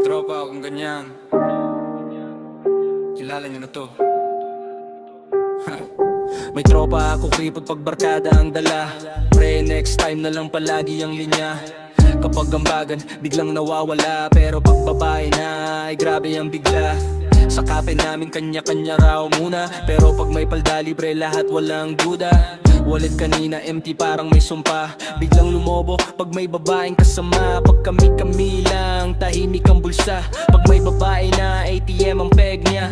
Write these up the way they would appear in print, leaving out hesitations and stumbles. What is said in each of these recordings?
tropa akong ganyan. Kilala nyo na to. May tropa ako kripot pag barkada ang dala. Pre, next time na lang palagi ang linya. Kapag ambagan, biglang nawawala. Pero pag babae na, ay grabe ang bigla. Sa kape namin kanya-kanya raw muna. Pero pag may palda libre lahat walang duda. Wallet kanina empty parang may sumpa. Biglang lumobo pag may babaeng kasama. Pag kami-kami lang, tahimik ang bulsa. Pag may babae na, ATM ang peg niya.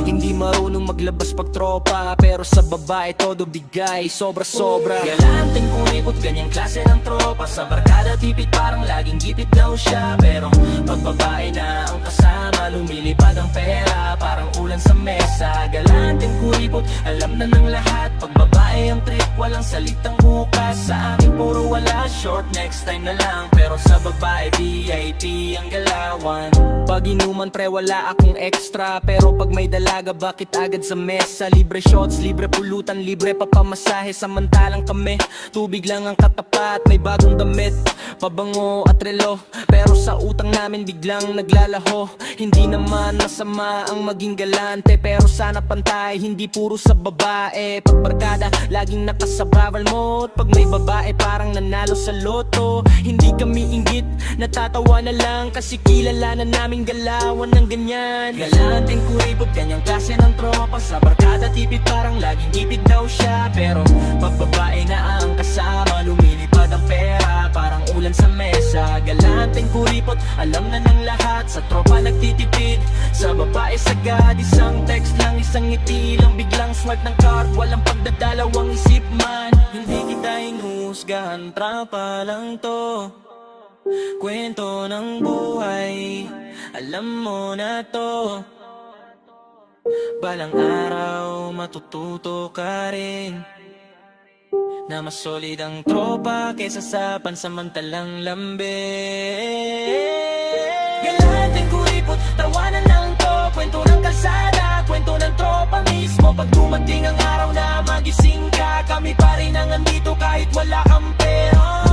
Hindi marunong maglabas pag tropa. Pero sa babae todo bigay, sobra-sobra. Galanteng kuripot, ganyang klase ng tropa. Sa barkada tipid parang laging gipit daw siya. Pero pag babae na ang kasama, lumilipad ang pera parang ulan sa mesa. Galanteng kuripot, alam na ng lahat. Pag babae ang trip, walang salitang bukas. Sa akin puro wala, short next time na lang. Pero sa babae VIP ang galawan. Pag inuman pre wala akong extra. Pero pag may dalaga bakit agad sa mesa. Libre shots, libre pulutan, libre papamasahe. Samantalang kami, tubig lang ang katapat. May bagong damit, pabango at relo. Pero sa utang namin biglang naglalaho. Hindi naman masama ang maging galante. Pero sana pantay, hindi puro sa babae. Pag barkada, laging nakasabaral mo. Pag may babae parang nanalo sa loto. Hindi kami inggit, natatawa na lang. Kasi kilala na naming galawan ng ganyan. Galanteng kuripot, ganyang klase ng tropa. Sa barkada tipid parang laging ipid daw siya. Pero pag babae na ang kasama, lumilipad ang pera parang ulan sa mesa. Galanteng kuripot, alam na ng lahat. Sa tropa nagtitipid, sa babae sagad. Isang text lang, isang ngiti lang. Biglang smart ng card, walang pagdadalawang isip man. Hindi kita inusgahan, tropa lang to. Kwento ng buhay, alam mo na to. Balang araw matututo ka rin na mas solid ang tropa kaysa sa pansamantalang lambing. Galanteng kuripot, tawanan lang to. Kwento ng kalsada, kwento ng tropa mismo. Pag dumating ang araw na magising ka, kami pa rin ang andito kahit wala kang pera.